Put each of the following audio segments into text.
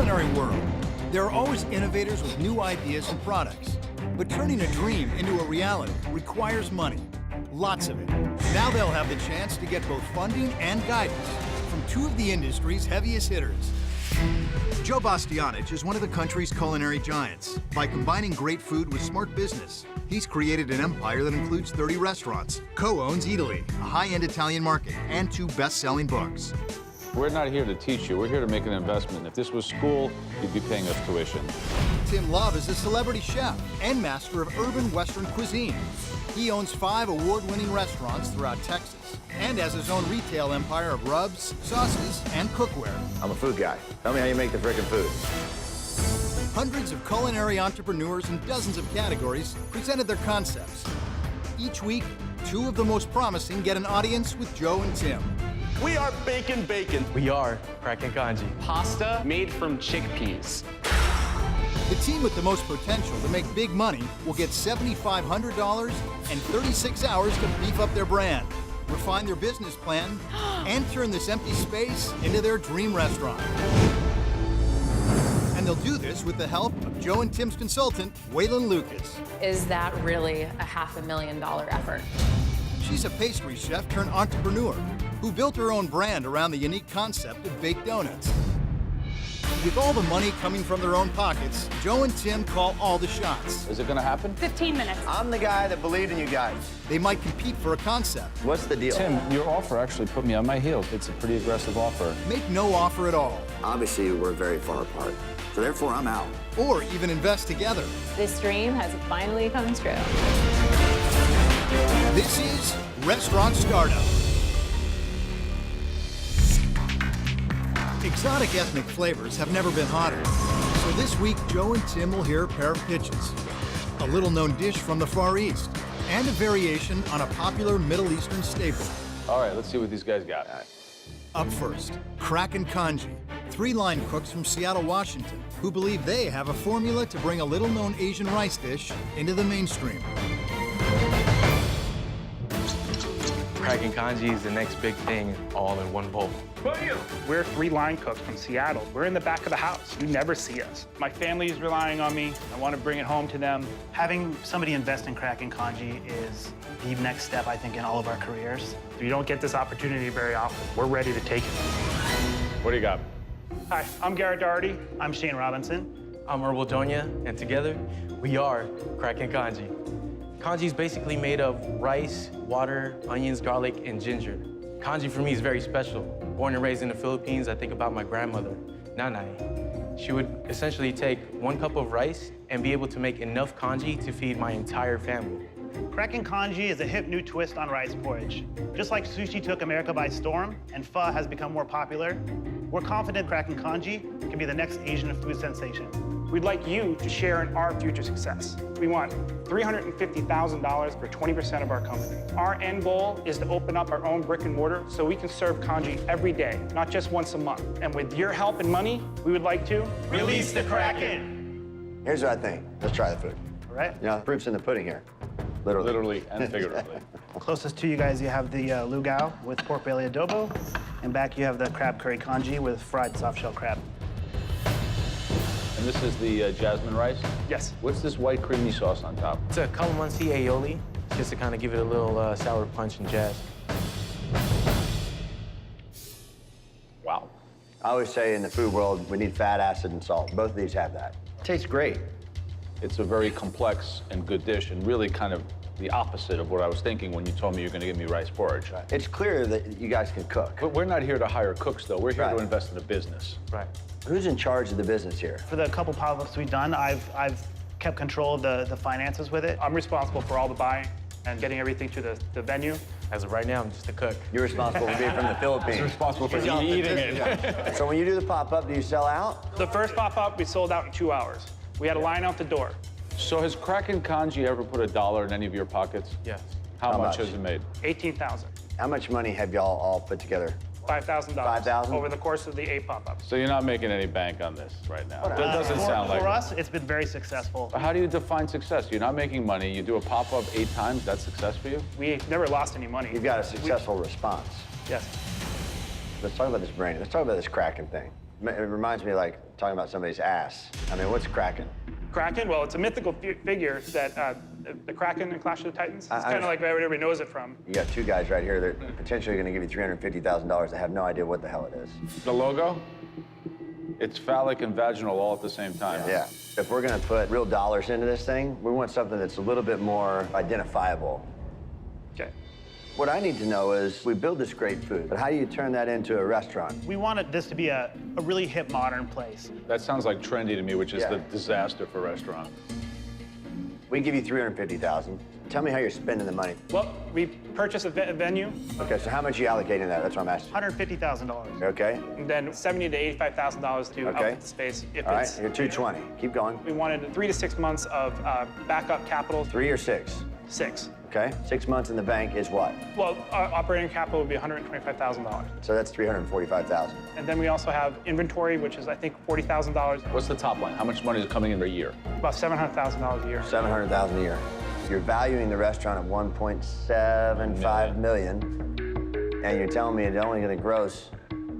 culinary world, there are always innovators with new ideas and products. But turning a dream into a reality requires money. Lots of it. Now they'll have the chance to get both funding and guidance from two of the industry's heaviest hitters. Joe Bastianich is one of the country's culinary giants. By combining great food with smart business, he's created an empire that includes 30 restaurants, co-owns Eataly, a high-end Italian market, and 2 best-selling books. We're not here to teach you. We're here to make an investment. If this was school, you'd be paying us tuition. Tim Love is a celebrity chef and master of urban Western cuisine. He owns 5 award-winning restaurants throughout Texas and has his own retail empire of rubs, sauces, and cookware. I'm a food guy. Tell me how you make the frickin' food. Hundreds of culinary entrepreneurs in dozens of categories presented their concepts. Each week, 2 of the most promising get an audience with Joe and Tim. We are bacon bacon. We are Kraken Kanji. Pasta made from chickpeas. The team with the most potential to make big money will get $7,500 and 36 hours to beef up their brand, refine their business plan, and turn this empty space into their dream restaurant. And they'll do this with the help of Joe and Tim's consultant, Waylon Lucas. Is that really a $500,000 effort? She's a pastry chef turned entrepreneur who built her own brand around the unique concept of baked donuts. With all the money coming from their own pockets, Joe and Tim call all the shots. Is it going to happen? 15 minutes. I'm the guy that believed in you guys. They might compete for a concept. What's the deal? Tim, your offer actually put me on my heels. It's a pretty aggressive offer. Make no offer at all. Obviously, we're very far apart. So therefore, I'm out. Or even invest together. This dream has finally come true. This is Restaurant Startup. Exotic ethnic flavors have never been hotter. So this week, Joe and Tim will hear a pair of pitches. A little-known dish from the Far East, and a variation on a popular Middle Eastern staple. All right, let's see what these guys got. Up first, Kraken Kanji, 3-line cooks from Seattle, Washington, who believe they have a formula to bring a little-known Asian rice dish into the mainstream. Kraken Kanji is the next big thing, all in one bowl. We're 3-line cooks from Seattle. We're in the back of the house. You never see us. My family is relying on me. I want to bring it home to them. Having somebody invest in Kraken Kanji is the next step, I think, in all of our careers. You don't get this opportunity very often. We're ready to take it. What do you got? Hi, I'm Garrett Doherty. I'm Shane Robinson. I'm Herbal Donya, and together, we are Kraken Kanji. Kanji is basically made of rice, water, onions, garlic, and ginger. Kanji for me is very special. Born and raised in the Philippines, I think about my grandmother, Nanay. She would essentially take 1 cup of rice and be able to make enough kanji to feed my entire family. Kraken Kanji is a hip new twist on rice porridge. Just like sushi took America by storm and pho has become more popular, we're confident Kraken Kanji can be the next Asian food sensation. We'd like you to share in our future success. We want $350,000 for 20% of our company. Our end goal is to open up our own brick and mortar so we can serve kanji every day, not just once a month. And with your help and money, we would like to Release the Kraken! Here's what I think. Let's try the food. All right. You know, the proof's in the pudding here. Literally. Literally and figuratively. Closest to you guys, you have the lugao with pork belly adobo. And back you have the crab curry kanji with fried soft-shell crab. And this is the jasmine rice? Yes. What's this white creamy sauce on top? It's a calamansi aioli, just to kind of give it a little sour punch and jazz. Wow. I always say in the food world, we need fat, acid, and salt. Both of these have that. Tastes great. It's a very complex and good dish, and really kind of the opposite of what I was thinking when you told me you're going to give me rice porridge. It's clear that you guys can cook. But we're not here to hire cooks, though. We're here Right. to invest in a business. Right. Who's in charge of the business here? For the couple pop-ups we've done, I've kept control of the finances with it. I'm responsible for all the buying and getting everything to the venue. As of right now, I'm just a cook. You're responsible for being from the Philippines. Responsible for eating it. So when you do the pop-up, do you sell out? The first pop-up, we sold out in 2 hours. We had a line out the door. So has Kraken Kanji ever put $1 in any of your pockets? Yes. How much much? has it made? 18,000. How much money have y'all all put together? $5,000. $5,000? Over the course of the 8 pop-ups. So you're not making any bank on this right now? That doesn't sound like For it. us, it's been very successful. How do you define success? You're not making money. You do a pop-up 8 times. That's success for you? We never lost any money. You've got a successful response. Yes. Let's talk about this branding. Let's talk about this Kraken thing. It reminds me like talking about somebody's ass. I mean, what's Kraken? Kraken, well, it's a mythical figure that the Kraken in Clash of the Titans. It's kind of like where everybody knows it from. You got two guys right here that are potentially going to give you $350,000 that have no idea what the hell it is. The logo? It's phallic and vaginal all at the same time. Yeah. If we're going to put real dollars into this thing, we want something that's a little bit more identifiable. Okay. What I need to know is, we build this great food, but how do you turn that into a restaurant? We wanted this to be a really hip, modern place. That sounds like trendy to me, which is Yeah. the disaster for restaurant. We give you $350,000. Tell me how you're spending the money. Well, we purchased a venue, Okay, so how much are you allocating that? That's what I'm asking. $150,000. Okay? and then $70,000 to $85,000 to Okay. outfit the space. If All right, it's, you're 220. Keep going. we wanted 3 to 6 months of backup capital. 3 or 6? 6. Okay? 6 months in the bank is what? Well, our operating capital would be $125,000. So that's $345,000. And then we also have inventory, which is, I think, $40,000, What's the top line? How much money is coming in a year? about $700,000 a year. $700,000 a year. You're valuing the restaurant at $1.75 million, and you're telling me it's only going to gross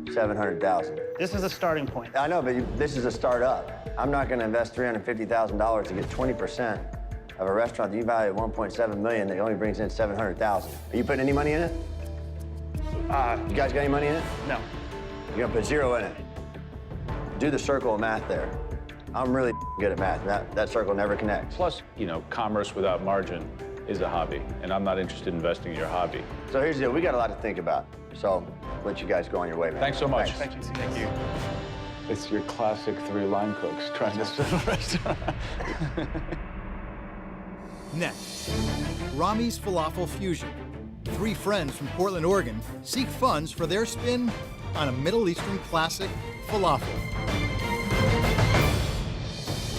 $700,000. This is a starting point. I know, but this is a startup. I'm not going to invest $350,000 to get 20% of a restaurant that you value at $1.7 million that only brings in $700,000. Are you putting any money in it? You guys got any money in it? No. You're gonna put 0 in it. Do the circle of math there. I'm really good at math. That circle never connects. Plus, you know, commerce without margin is a hobby, and I'm not interested in investing in your hobby. So here's the deal. We got a lot to think about. So let you guys go on your way, man. Thanks so much. Thank you. Thank you. It's your classic 3 line cooks trying to set a restaurant. Next, Rami's Falafel Fusion. 3 friends from Portland, Oregon seek funds for their spin on a Middle Eastern classic, falafel.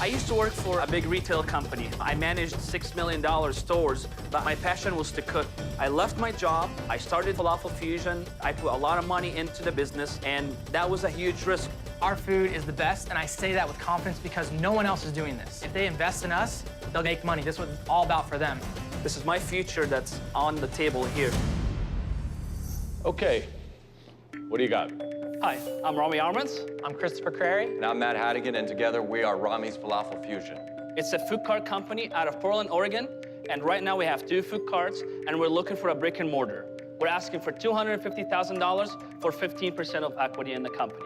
I used to work for a big retail company. I managed $6 million stores, but my passion was to cook. I left my job, I started Falafel Fusion, I put a lot of money into the business, and that was a huge risk. Our food is the best, and I say that with confidence because no one else is doing this. If they invest in us, they'll make money. This is what it's all about for them. This is my future that's on the table here. Okay, what do you got? Hi, I'm Rami Armans. I'm Christopher Crary. And I'm Matt Hattigan, and together we are Rami's Falafel Fusion. It's a food cart company out of Portland, Oregon, and right now we have 2 food carts, and we're looking for a brick and mortar. We're asking for $250,000 for 15% of equity in the company.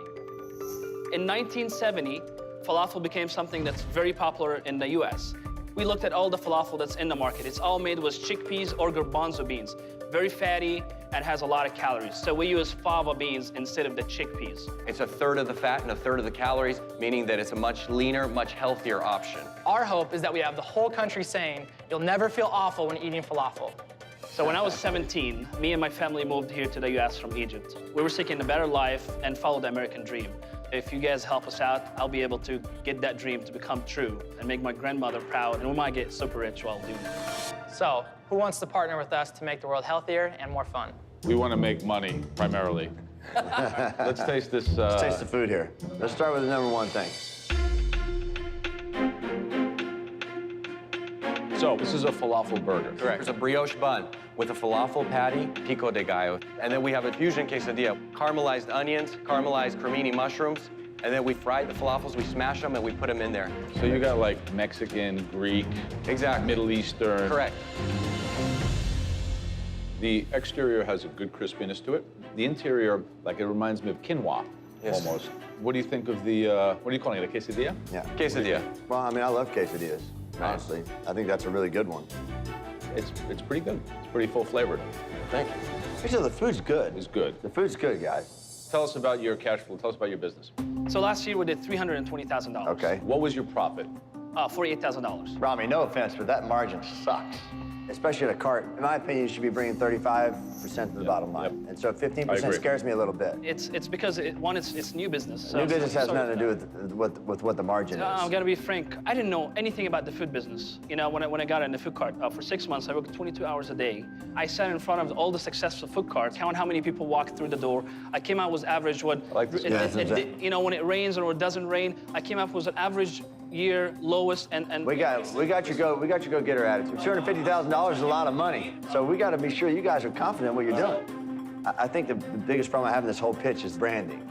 In 1970, falafel became something that's very popular in the US. We looked at all the falafel that's in the market. It's all made with chickpeas or garbanzo beans. Very fatty and has a lot of calories. So we use fava beans instead of the chickpeas. It's a third of the fat and a third of the calories, meaning that it's a much leaner, much healthier option. Our hope is that we have the whole country saying, you'll never feel awful when eating falafel. So when I was 17, me and my family moved here to the US from Egypt. We were seeking a better life and follow the American dream. If you guys help us out, I'll be able to get that dream to become true and make my grandmother proud, and we might get super rich while doing it. So, who wants to partner with us to make the world healthier and more fun? We want to make money, primarily. Let's taste this. Let's taste the food here. Let's start with the #1 thing. So, this is a falafel burger. Correct. There's a brioche bun with a falafel patty, pico de gallo. And then we have a fusion quesadilla, caramelized onions, caramelized cremini mushrooms, and then we fry the falafels, we smash them, and we put them in there. So you got like Mexican, Greek, Exactly. Middle Eastern. Correct. The exterior has a good crispiness to it. The interior, like it reminds me of quinoa, Yes. almost. What do you think of the, what are you calling it, a quesadilla? Yeah. Quesadilla. Well, I mean, I love quesadillas, honestly. I think that's a really good one. It's pretty good. It's pretty full flavored. Thank you. Actually, the food's good. It's good. The food's good, guys. Tell us about your cash flow. Tell us about your business. So last year we did $320,000. Okay. What was your profit? $48,000. Rami, no offense, but that margin sucks. Especially at a cart. In my opinion, you should be bringing 35% to the bottom line. Yep. And so I 15% agree. scares me a little bit. It's because, it's new business. So New business has so- nothing to do with what the margin is. I'm gonna be frank. I didn't know anything about the food business. You know, when I got in the food cart for 6 months, I worked 22 hours a day. I sat in front of all the successful food carts, count how many people walked through the door. I came out with average what, I like this. you know, when it rains or it doesn't rain, I came up with an average year lowest and We got your go-getter attitude. $250,000 is a lot of money, so we got to be sure you guys are confident in what you're doing. I think the biggest problem I have in this whole pitch is branding.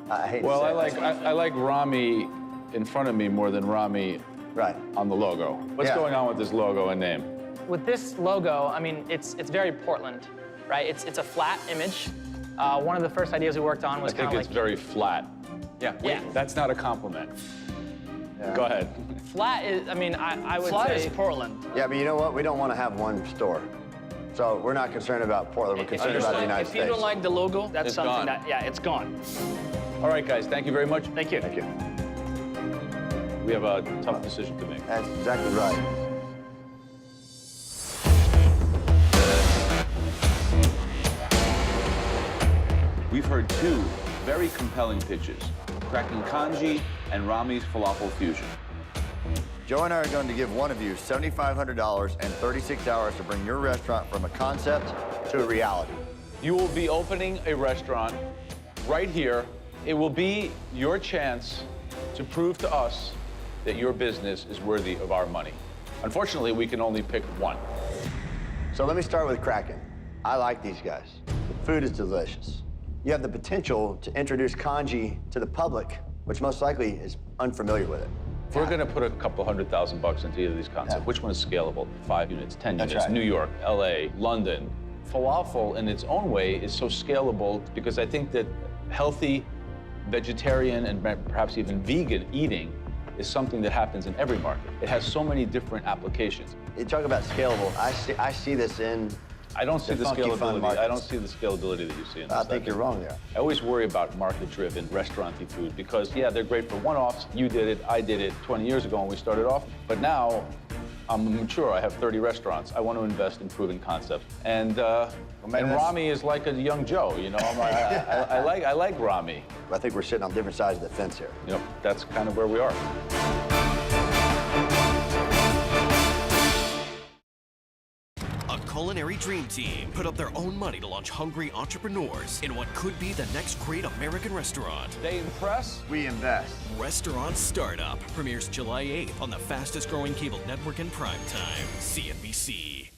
I hate Well, to say I like Rami in front of me more than Rami Right. on the logo. What's Yeah. going on with this logo and name? With this logo, I mean, it's very Portland, right? It's a flat image. One of the first ideas we worked on was I kind think of it's like very flat. Yeah. yeah. That's not a compliment. Go ahead. Flat is, I mean, I would Flat say is Portland. Yeah, but you know what? We don't want to have one store. So we're not concerned about Portland. We're concerned about the United If you States. don't like the logo, that's It's something gone. that, yeah, it's gone. All right, guys, thank you very much. Thank you. Thank you. We have a tough decision to make. That's exactly right. We've heard two very compelling pitches, Cracking Kanji and Rami's Falafel Fusion. Joe and I are going to give one of you $7,500 and 36 hours to bring your restaurant from a concept to a reality. You will be opening a restaurant right here. It will be your chance to prove to us that your business is worthy of our money. Unfortunately, we can only pick one. So let me start with Kraken. I like these guys. The food is delicious. You have the potential to introduce kanji to the public, which most likely is unfamiliar with it. If we're going to put a couple $100,000 into either of these concepts, Yeah. which one is scalable? 5 units, 10 That's units, right. New York, LA, London. Falafel in its own way is so scalable because I think that healthy vegetarian and perhaps even vegan eating is something that happens in every market. It has so many different applications. You talk about scalable. I see this in. I don't see the funky fun scalability. markets. I don't see the scalability that you see in this. I think you're wrong there. I always worry about market-driven restaurant-y food because, yeah, they're great for one-offs. You did it, I did it 20 years ago when we started off. But now, I'm mature. I have 30 restaurants. I want to invest in proven concepts. And Rami is like a young Joe, you know. I like Rami. I think we're sitting on different sides of the fence here. You know, that's kind of where we are. A culinary dream team put up their own money to launch hungry entrepreneurs in what could be the next great American restaurant. They impress. We invest. Restaurant Startup premieres July 8th on the fastest growing cable network in primetime, CNBC.